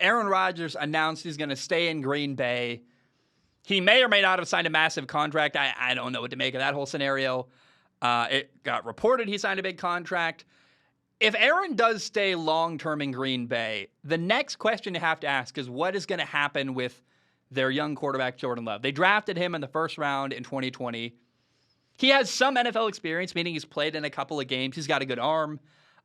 Aaron Rodgers announced he's going to stay in Green Bay. He may or may not have signed a massive contract. I don't know what to make of that whole scenario. It got reported he signed a big contract. If Aaron does stay long-term in Green Bay, the next question you have to ask is what is going to happen with their young quarterback, Jordan Love? They drafted him in the first round in 2020. He has some NFL experience, meaning he's played in a couple of games. He's got a good arm.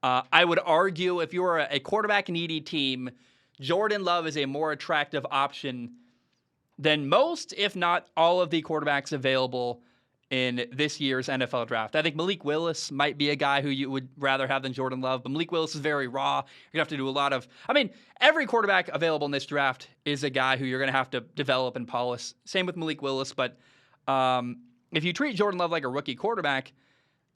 I would argue if you're a quarterback-needy team, Jordan Love is a more attractive option than most, if not all, of the quarterbacks available in this year's NFL draft. I think Malik Willis might be a guy who you would rather have than Jordan Love, but Malik Willis is very raw. You're going to have to do a lot of... every quarterback available in this draft is a guy who you're going to have to develop and polish. Same with Malik Willis, but if you treat Jordan Love like a rookie quarterback,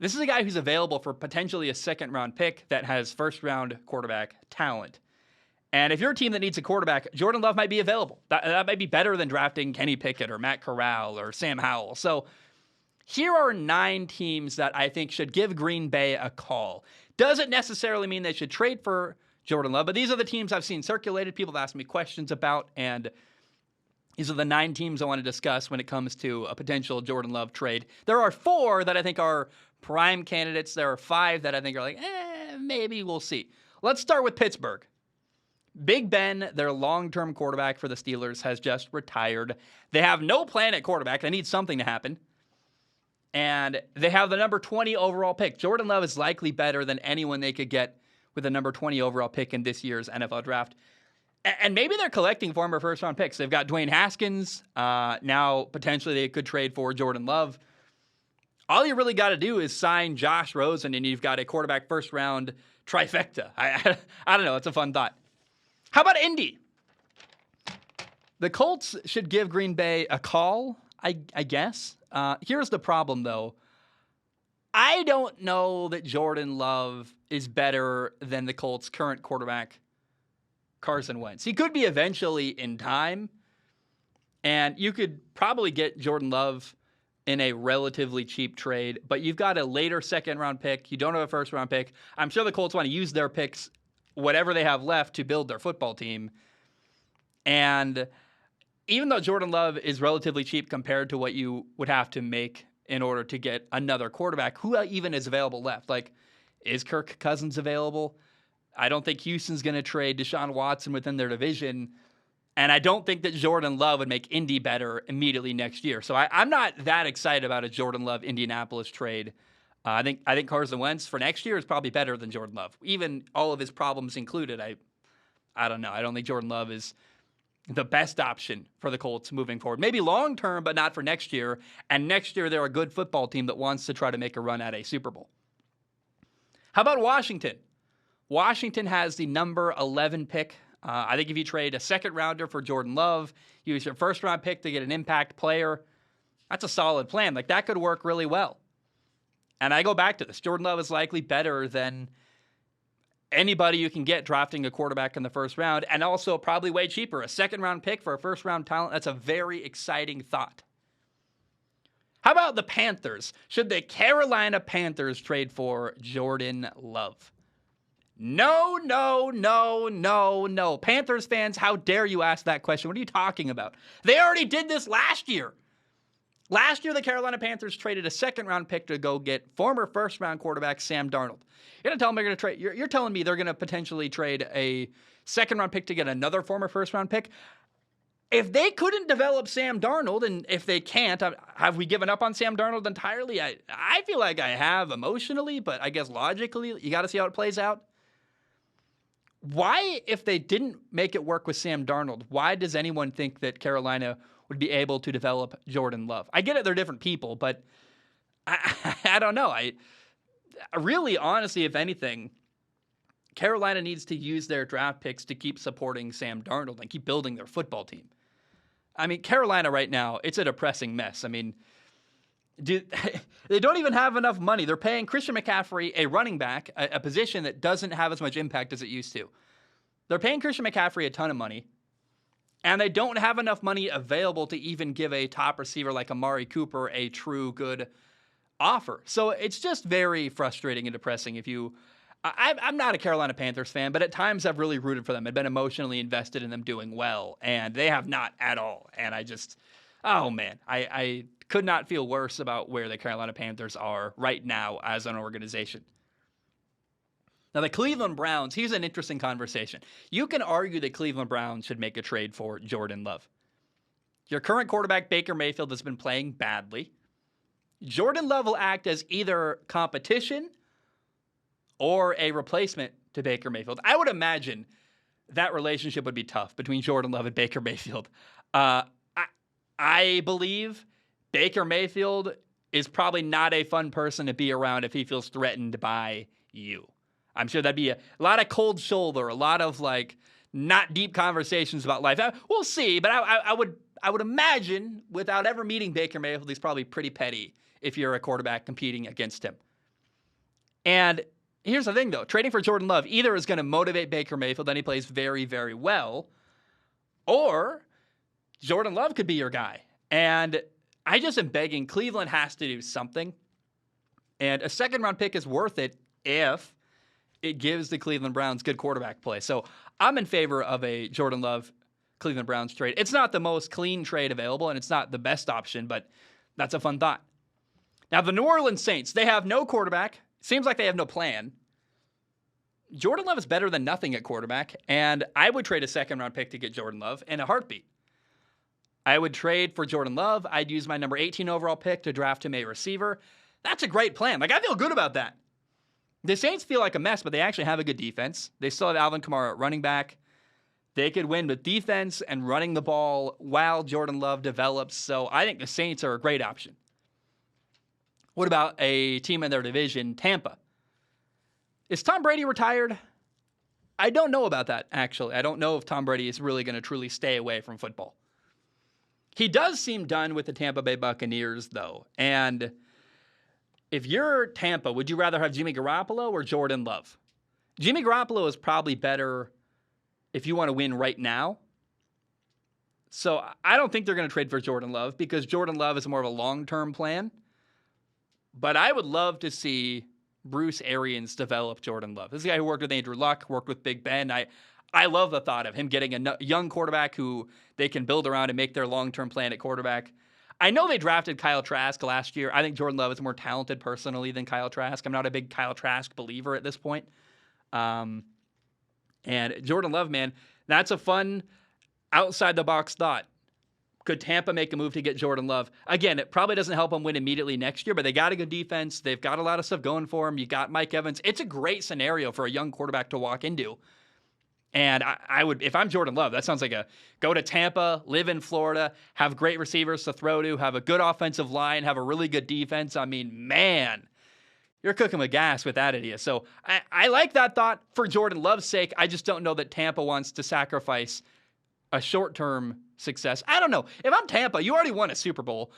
this is a guy who's available for potentially a second-round pick that has first-round quarterback talent. And if you're a team that needs a quarterback, Jordan Love might be available. That might be better than drafting Kenny Pickett or Matt Corral or Sam Howell. So here are 9 teams that I think should give Green Bay a call. Doesn't necessarily mean they should trade for Jordan Love, but these are the teams I've seen circulated, people have asked me questions about, and these are the 9 teams I want to discuss when it comes to a potential Jordan Love trade. There are 4 that I think are prime candidates. There are 5 that I think are like, maybe we'll see. Let's start with Pittsburgh. Big Ben, their long-term quarterback for the Steelers, has just retired. They have no plan at quarterback. They need something to happen. And they have the number 20 overall pick. Jordan Love is likely better than anyone they could get with the number 20 overall pick in this year's NFL draft. And maybe they're collecting former first-round picks. They've got Dwayne Haskins. Now, potentially, they could trade for Jordan Love. All you really got to do is sign Josh Rosen, and you've got a quarterback first-round trifecta. I don't know. It's a fun thought. How about Indy? The Colts should give Green Bay a call, I guess. Here's the problem, though. I don't know that Jordan Love is better than the Colts' current quarterback, Carson Wentz. He could be eventually in time, and you could probably get Jordan Love in a relatively cheap trade, but you've got a later second-round pick. You don't have a first-round pick. I'm sure the Colts want to use their picks, whatever they have left, to build their football team. And even though Jordan Love is relatively cheap compared to what you would have to make in order to get another quarterback, who even is available left? Like, is Kirk Cousins available? I don't think Houston's going to trade Deshaun Watson within their division. And I don't think that Jordan Love would make Indy better immediately next year. So I'm not that excited about a Jordan Love Indianapolis trade. I think Carson Wentz for next year is probably better than Jordan Love. Even all of his problems included, I don't know. I don't think Jordan Love is the best option for the Colts moving forward. Maybe long-term, but not for next year. And next year, they're a good football team that wants to try to make a run at a Super Bowl. How about Washington? Washington has the number 11 pick. I think if you trade a second-rounder for Jordan Love, you use your first-round pick to get an impact player, that's a solid plan. Like, that could work really well. And I go back to this. Jordan Love is likely better than anybody you can get drafting a quarterback in the first round, and also probably way cheaper. A second-round pick for a first-round talent, that's a very exciting thought. How about the Panthers? Should the Carolina Panthers trade for Jordan Love? No, no, no, no, no. Panthers fans, how dare you ask that question? What are you talking about? They already did this last year. Last year, the Carolina Panthers traded a second-round pick to go get former first-round quarterback Sam Darnold. You're going to tell them they're going to trade? You're telling me they're going to potentially trade a second-round pick to get another former first-round pick? If they couldn't develop Sam Darnold, and if they can't, have we given up on Sam Darnold entirely? I feel like I have emotionally, but I guess logically, you got to see how it plays out. Why, if they didn't make it work with Sam Darnold, why does anyone think that Carolina would be able to develop Jordan Love? I get it, they're different people, but I don't know. I really, honestly, if anything, Carolina needs to use their draft picks to keep supporting Sam Darnold and keep building their football team. I mean, Carolina right now, it's a depressing mess. I mean, they don't even have enough money. They're paying Christian McCaffrey, a running back, a position that doesn't have as much impact as it used to. They're paying Christian McCaffrey a ton of money, and they don't have enough money available to even give a top receiver like Amari Cooper a true good offer. So it's just very frustrating and depressing if you I'm not a Carolina Panthers fan, but at times I've really rooted for them. I've been emotionally invested in them doing well, and they have not at all. And oh man, I could not feel worse about where the Carolina Panthers are right now as an organization. Now, the Cleveland Browns, here's an interesting conversation. You can argue that Cleveland Browns should make a trade for Jordan Love. Your current quarterback, Baker Mayfield, has been playing badly. Jordan Love will act as either competition or a replacement to Baker Mayfield. I would imagine that relationship would be tough between Jordan Love and Baker Mayfield. I believe Baker Mayfield is probably not a fun person to be around if he feels threatened by you. I'm sure that'd be a lot of cold shoulder, a lot of not deep conversations about life. We'll see, but I would imagine without ever meeting Baker Mayfield, he's probably pretty petty if you're a quarterback competing against him. And here's the thing, though. Trading for Jordan Love either is going to motivate Baker Mayfield, and he plays very, very well, or Jordan Love could be your guy. And I just am begging Cleveland has to do something. And a second-round pick is worth it if it gives the Cleveland Browns good quarterback play. So I'm in favor of a Jordan Love Cleveland Browns trade. It's not the most clean trade available, and it's not the best option, but that's a fun thought. Now, the New Orleans Saints, they have no quarterback. Seems like they have no plan. Jordan Love is better than nothing at quarterback, and I would trade a second-round pick to get Jordan Love in a heartbeat. I would trade for Jordan Love. I'd use my number 18 overall pick to draft him a receiver. That's a great plan. I feel good about that. The Saints feel like a mess, but they actually have a good defense. They still have Alvin Kamara at running back. They could win with defense and running the ball while Jordan Love develops. So I think the Saints are a great option. What about a team in their division, Tampa? Is Tom Brady retired? I don't know about that, actually. I don't know if Tom Brady is really going to truly stay away from football. He does seem done with the Tampa Bay Buccaneers, though. And if you're Tampa, would you rather have Jimmy Garoppolo or Jordan Love? Jimmy Garoppolo is probably better if you want to win right now. So I don't think they're going to trade for Jordan Love because Jordan Love is more of a long-term plan. But I would love to see Bruce Arians develop Jordan Love. This is a guy who worked with Andrew Luck, worked with Big Ben. I love the thought of him getting a young quarterback who they can build around and make their long-term plan at quarterback. I know they drafted Kyle Trask last year. I think Jordan Love is more talented personally than Kyle Trask. I'm not a big Kyle Trask believer at this point. And Jordan Love, man, that's a fun outside-the-box thought. Could Tampa make a move to get Jordan Love? Again, it probably doesn't help them win immediately next year, but they got a good defense. They've got a lot of stuff going for them. You got Mike Evans. It's a great scenario for a young quarterback to walk into. And I would, if I'm Jordan Love, that sounds like go to Tampa, live in Florida, have great receivers to throw to, have a good offensive line, have a really good defense. I mean, man, you're cooking with gas with that idea. So I like that thought for Jordan Love's sake. I just don't know that Tampa wants to sacrifice a short-term success. I don't know. If I'm Tampa, you already won a Super Bowl.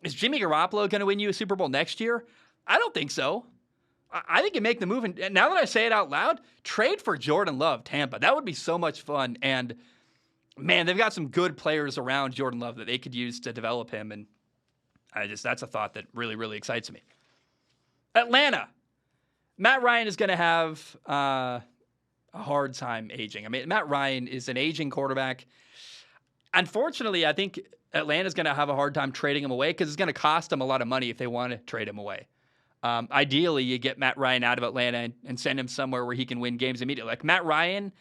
Is Jimmy Garoppolo going to win you a Super Bowl next year? I don't think so. I think you make the move, and now that I say it out loud, trade for Jordan Love, Tampa. That would be so much fun, and man, they've got some good players around Jordan Love that they could use to develop him, and that's a thought that really, really excites me. Atlanta. Matt Ryan is going to have a hard time aging. I mean, Matt Ryan is an aging quarterback. Unfortunately, I think Atlanta's going to have a hard time trading him away because it's going to cost them a lot of money if they want to trade him away. Ideally, you get Matt Ryan out of Atlanta and send him somewhere where he can win games immediately. Like Matt Ryan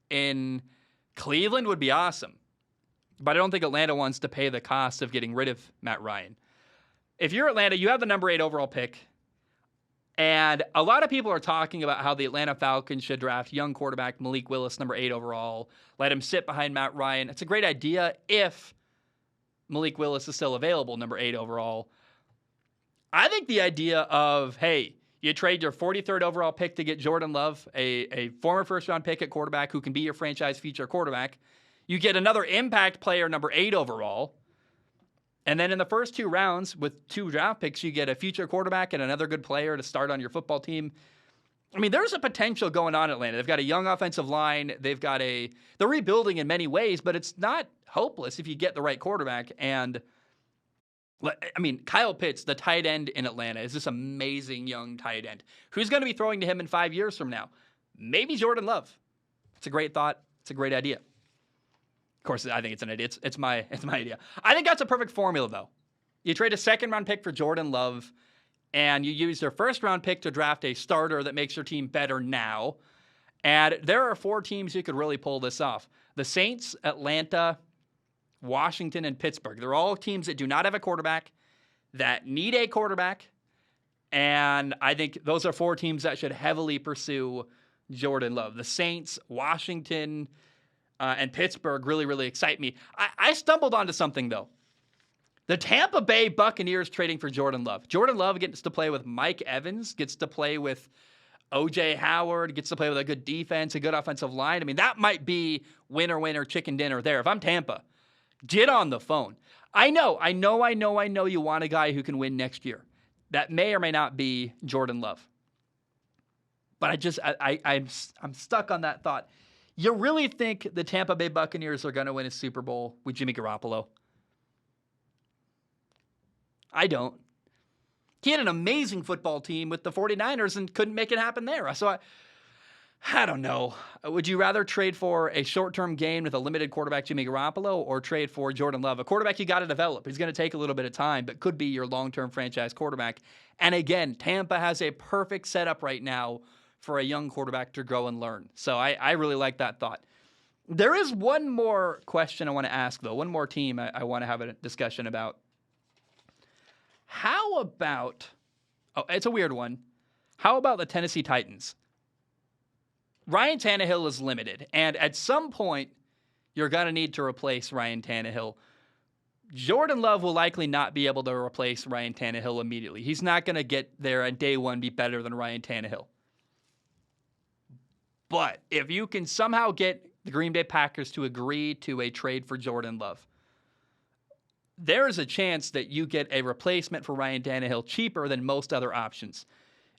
in Cleveland would be awesome. But I don't think Atlanta wants to pay the cost of getting rid of Matt Ryan. If you're Atlanta, you have the number 8 overall pick. And a lot of people are talking about how the Atlanta Falcons should draft young quarterback Malik Willis, number 8 overall. Let him sit behind Matt Ryan. It's a great idea if Malik Willis is still available, number 8 overall. I think the idea of, hey, you trade your 43rd overall pick to get Jordan Love, a former first-round pick at quarterback who can be your franchise future quarterback. You get another impact player, number 8 overall. And then in the first 2 rounds, with 2 draft picks, you get a future quarterback and another good player to start on your football team. I mean, there's a potential going on in Atlanta. They've got a young offensive line. They're rebuilding in many ways, but it's not hopeless if you get the right quarterback. And I mean, Kyle Pitts, the tight end in Atlanta, is this amazing young tight end. Who's going to be throwing to him in 5 years from now? Maybe Jordan Love. It's a great thought. It's a great idea. Of course, I think it's an idea. It's my idea. I think that's a perfect formula, though. You trade a second-round pick for Jordan Love, and you use your first-round pick to draft a starter that makes your team better now. And there are 4 teams who could really pull this off. The Saints, Atlanta, Washington, and Pittsburgh. They're all teams that do not have a quarterback, that need a quarterback. And I think those are 4 teams that should heavily pursue Jordan Love. The Saints, Washington, and Pittsburgh really, really excite me. I stumbled onto something, though. The Tampa Bay Buccaneers trading for Jordan Love. Jordan Love gets to play with Mike Evans, gets to play with O.J. Howard, gets to play with a good defense, a good offensive line. I mean, that might be winner, chicken dinner there. If I'm Tampa, get on the phone. I know you want a guy who can win next year. That may or may not be Jordan Love. But I'm stuck on that thought. You really think the Tampa Bay Buccaneers are going to win a Super Bowl with Jimmy Garoppolo? I don't. He had an amazing football team with the 49ers and couldn't make it happen there. So I don't know. Would you rather trade for a short-term gain with a limited quarterback, Jimmy Garoppolo, or trade for Jordan Love, a quarterback you got to develop? He's going to take a little bit of time, but could be your long-term franchise quarterback. And again, Tampa has a perfect setup right now for a young quarterback to grow and learn. So I really like that thought. There is one more question I want to ask, though. One more team I want to have a discussion about. How about, it's a weird one. How about the Tennessee Titans? Ryan Tannehill is limited, and at some point, you're going to need to replace Ryan Tannehill. Jordan Love will likely not be able to replace Ryan Tannehill immediately. He's not going to get there on day one, be better than Ryan Tannehill. But if you can somehow get the Green Bay Packers to agree to a trade for Jordan Love, there is a chance that you get a replacement for Ryan Tannehill cheaper than most other options.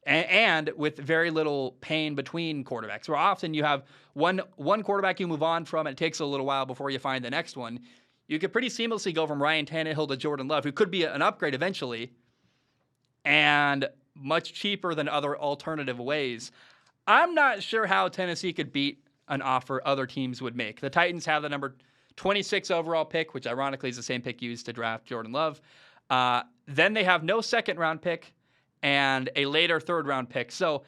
And with very little pain between quarterbacks. Where often you have one quarterback you move on from, and it takes a little while before you find the next one. You could pretty seamlessly go from Ryan Tannehill to Jordan Love, who could be an upgrade eventually, and much cheaper than other alternative ways. I'm not sure how Tennessee could beat an offer other teams would make. The Titans have the number 26 overall pick, which ironically is the same pick used to draft Jordan Love. Then they have no second-round pick and a later third-round pick. So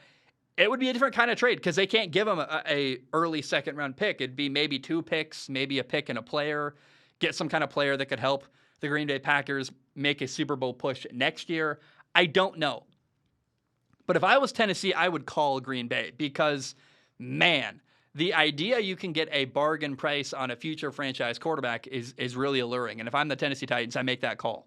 it would be a different kind of trade because they can't give them a early second-round pick. It'd be maybe 2 picks, maybe a pick and a player, get some kind of player that could help the Green Bay Packers make a Super Bowl push next year. I don't know. But if I was Tennessee, I would call Green Bay because, man, the idea you can get a bargain price on a future franchise quarterback is really alluring. And if I'm the Tennessee Titans, I make that call.